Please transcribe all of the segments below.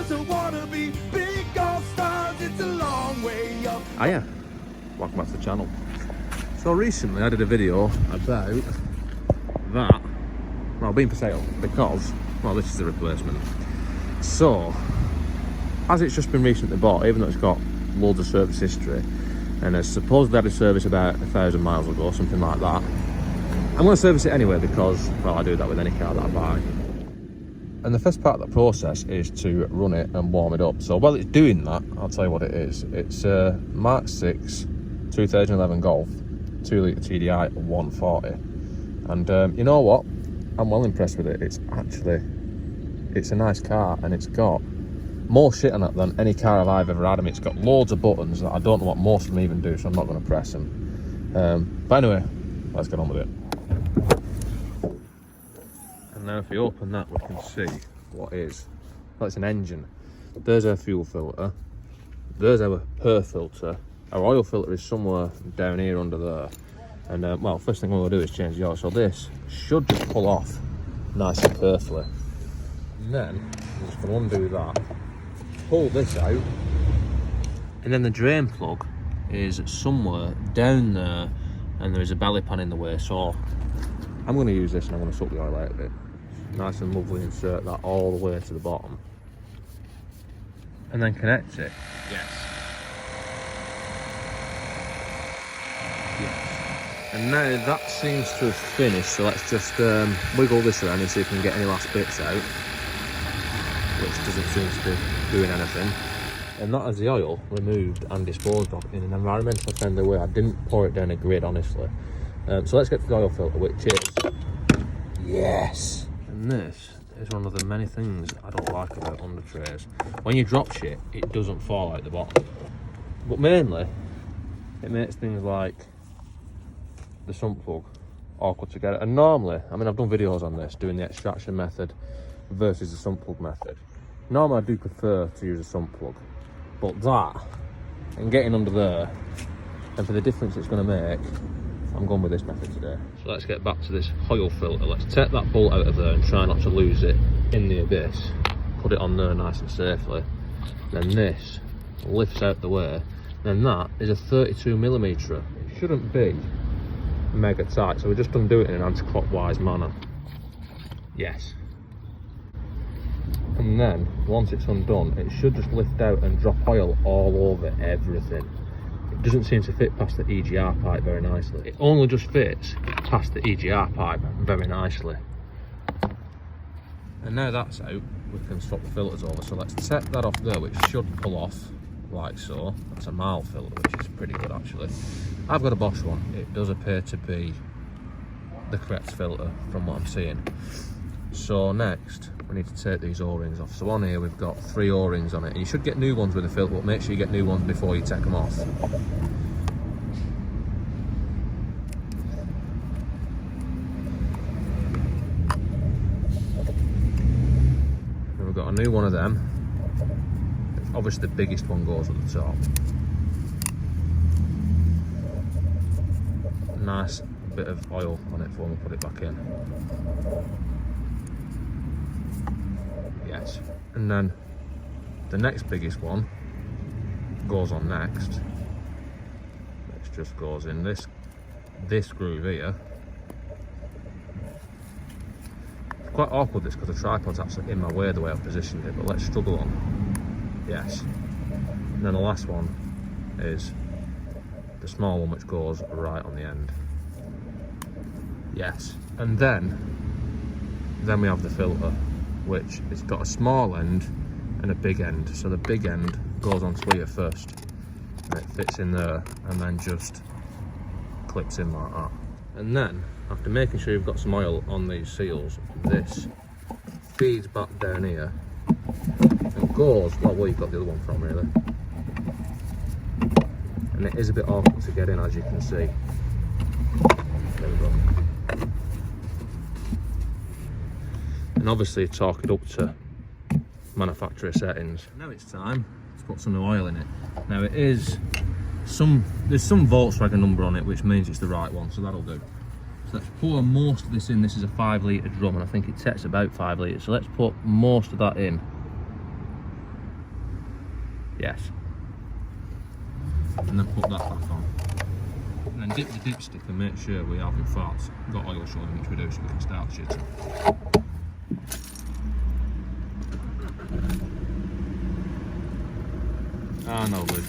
don't wanna be big golf stars, it's a long way up. Hiya, welcome back to the channel. So recently I did a video about that, well, being for sale, because, well, this is the replacement. So, as it's just been recently bought, even though it's got loads of service history, and it's supposedly had a service about 1,000 miles ago, something like that, I'm going to service it anyway because, well, I do that with any car that I buy. And the first part of the process is to run it and warm it up. So while it's doing that, I'll tell you what it is. It's a Mark 6 2011 Golf 2.0 TDI 140. And you know what? I'm well impressed with it. It's a nice car, and it's got more shit on it than any car I've ever had. I mean, it's got loads of buttons that I don't know what most of them even do, so I'm not going to press them. But anyway, let's get on with it. And now if you open that, we can see what is. Well, it's an engine. There's our fuel filter. There's our PER filter. Our oil filter is somewhere down here under there. And well, first thing we'll do is change the oil. So this should just pull off nice and perfectly. And then I'm just going to undo that, pull this out, and then the drain plug is somewhere down there, and there is a belly pan in the way. So I'm going to use this and I'm going to suck the oil out of it. Nice and lovely, insert that all the way to the bottom. And then connect it. Yes. And now that seems to have finished, so let's just wiggle this around and see if we can get any last bits out, which doesn't seem to be doing anything. And that is the oil removed and disposed of in an environmentally friendly way. I didn't pour it down a grid, honestly. So let's get to the oil filter, which is, yes. And this is one of the many things I don't like about under trays. When you drop shit, it doesn't fall out the bottom. But mainly, it makes things like the sump plug awkward to get it. And normally, I mean, I've done videos on this, doing the extraction method versus the sump plug method. Normally I do prefer to use a sump plug, but that and getting under there, and for the difference it's going to make, I'm going with this method today. So let's get back to this oil filter. Let's take that bolt out of there and try not to lose it in the abyss. Put it on there nice and safely. Then this lifts out the way. Then that is a 32mm. It shouldn't be mega tight, so we just undo it in an anti-clockwise manner. Yes. And then once it's undone, it should just lift out and drop oil all over everything. It doesn't seem to fit past the EGR pipe very nicely. It only just fits past the EGR pipe very nicely. And now that's out, we can swap the filters over. So let's set that off there, which should pull off like so. That's a mild filter, which is pretty good actually. I've got a Bosch one. It does appear to be the correct filter from what I'm seeing. So next, we need to take these O-rings off. So on here we've got 3 O-rings on it. And you should get new ones with the filter, but make sure you get new ones before you take them off. And we've got a new one of them. Obviously the biggest one goes at the top. Nice bit of oil on it before we put it back in. Yes. And then the next biggest one goes on next. Which just goes in this groove here. It's quite awkward this because the tripod's actually in my way the way I've positioned it, but let's struggle on. Yes. And then the last one is the small one which goes right on the end. Yes. And then we have the filter, which it's got a small end and a big end. So the big end goes onto here first, and it fits in there and then just clips in like that. And then, after making sure you've got some oil on these seals, this feeds back down here and goes, well, where you've got the other one from really. And it is a bit awkward to get in, as you can see. There we go. And obviously torque it up to manufacturer settings. Now it's time to put some new oil in it. Now it is there's some Volkswagen number on it, which means it's the right one, so that'll do. So let's pour most of this in. This is a 5 litre drum, and I think it takes about 5 litres. So let's put most of that in. Yes. And then put that back on. And then dip the dipstick and make sure we have, in fact, got oil showing, which we do, so we can start the Jetta. Ah, no good.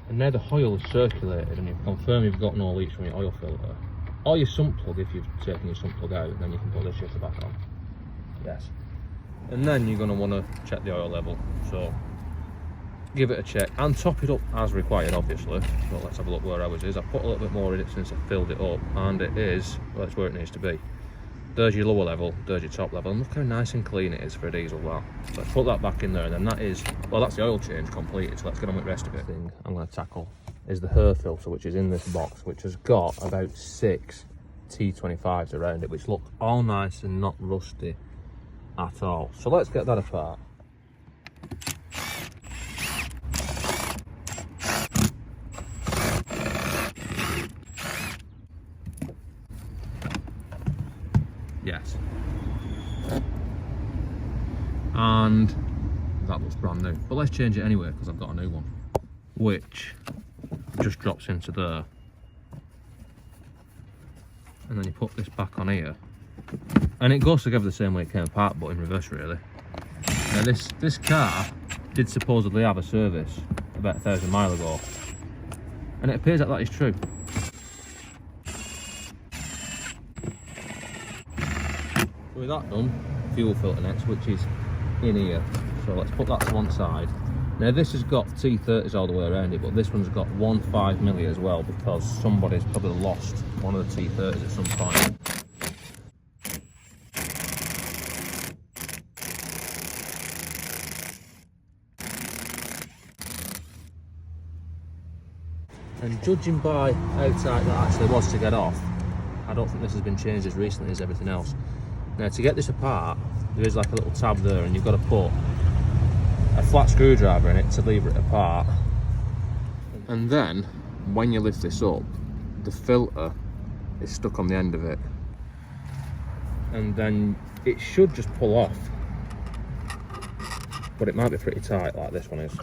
And now the oil is circulated and you've confirmed you've got no leaks from your oil filter. Or your sump plug, if you've taken your sump plug out, then you can put the Jetta back on. Yes. And then you're going to want to check the oil level. So give it a check and top it up as required, obviously. So let's have a look where ours is. I've put a little bit more in it since I filled it up, and it is, well, it's where it needs to be. There's your lower level, there's your top level, and look how nice and clean it is for a diesel. Wow. So let's put that back in there, and then that is, well, that's the oil change completed, so let's get on with the rest of it. Thing I'm going to tackle is the air filter, which is in this box, which has got about 6 T25s around it, which look all nice and not rusty at all. So let's get that apart. Yes. And that looks brand new. But let's change it anyway because I've got a new one, which just drops into there. And then you put this back on here. And it goes together the same way it came apart, but in reverse really. Now this car did supposedly have a service about 1,000 miles ago. And it appears that is true. So with that done, fuel filter next, which is in here. So let's put that to one side. Now this has got T30s all the way around it, but this one's got 1.5 milli as well, because somebody's probably lost one of the T30s at some point. And judging by how tight that actually was to get off, I don't think this has been changed as recently as everything else. Now to get this apart, there is like a little tab there, and you've got to put a flat screwdriver in it to lever it apart. And then, when you lift this up, the filter is stuck on the end of it. And then it should just pull off. But it might be pretty tight like this one is.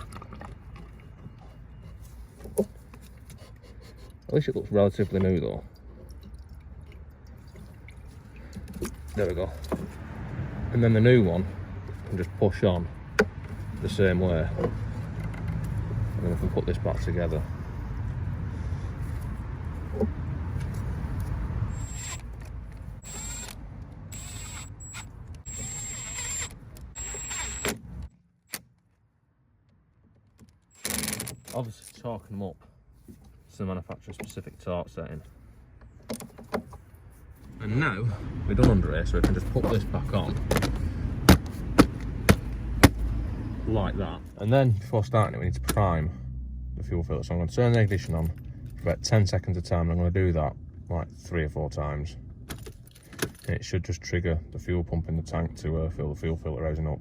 At least it looks relatively new though. There we go. And then the new one can just push on the same way. And then we can put this back together. Obviously torquing them up to the manufacturer specific torque setting. And now we're done under here, so we can just put this back on like that. And then before starting it, we need to prime the fuel filter. So I'm going to turn the ignition on for about 10 seconds at a time, and I'm going to do that like 3 or 4 times. And it should just trigger the fuel pump in the tank to fill the fuel filter housing up.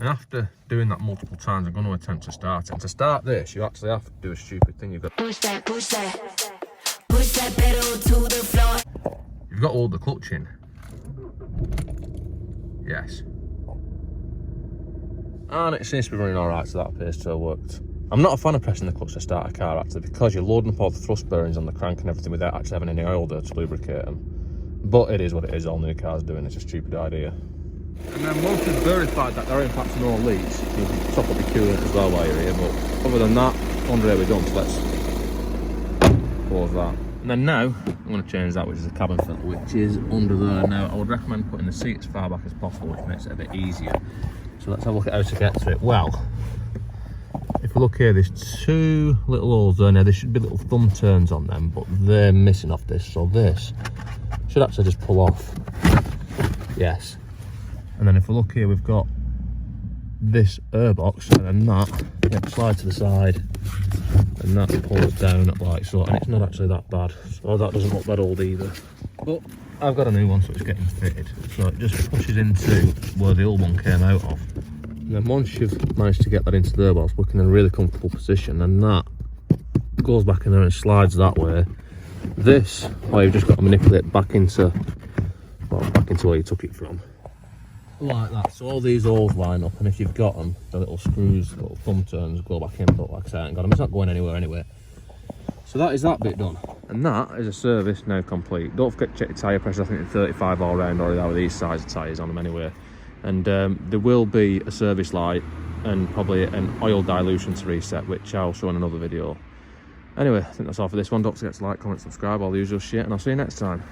And after doing that multiple times, I'm going to attempt to start it. And to start this, you actually have to do a stupid thing. You've got push that pedal to the floor. You've got to hold the clutch in. Yes. And it seems to be running alright, so that appears to have worked. I'm not a fan of pressing the clutch to start a car actually, because you're loading up all the thrust bearings on the crank and everything without actually having any oil there to lubricate them. But it is what it is, all new cars doing, it's a stupid idea. And then once you've verified that there are in fact no leaks, you can top up your coolant as well while you're here, but other than that, under here we're done, so let's close that. And then now, I'm going to change that, which is a cabin filter, which is under there. Now, I would recommend putting the seat as far back as possible, which makes it a bit easier. So let's have a look at how to get to it. Well, if we look here, there's 2 little holes there. Now, there should be little thumb turns on them, but they're missing off this, so this should actually just pull off. Yes. And then if we look here, we've got this air box, and then that slides to the side, and that pulls down like so, and it's not actually that bad, so that doesn't look that old either. But I've got a new one, so it's getting fitted, so it just pushes into where the old one came out of. And then once you've managed to get that into there whilst working in a really comfortable position, then that goes back in there and slides that way. This, well, you've just got to manipulate back into where you took it from. like that. So all these holes line up, and if you've got them, the little screws, little thumb turns go back in, but like I say, I ain't got them. It's not going anywhere anyway. So that is that bit done. And that is a service now complete. Don't forget to check your tyre pressure. I think it's 35 all round, or with these size of tyres on them anyway. And there will be a service light and probably an oil dilution to reset, which I'll show in another video. Anyway, I think that's all for this one. Don't forget to like, comment, subscribe, all the usual shit, and I'll see you next time.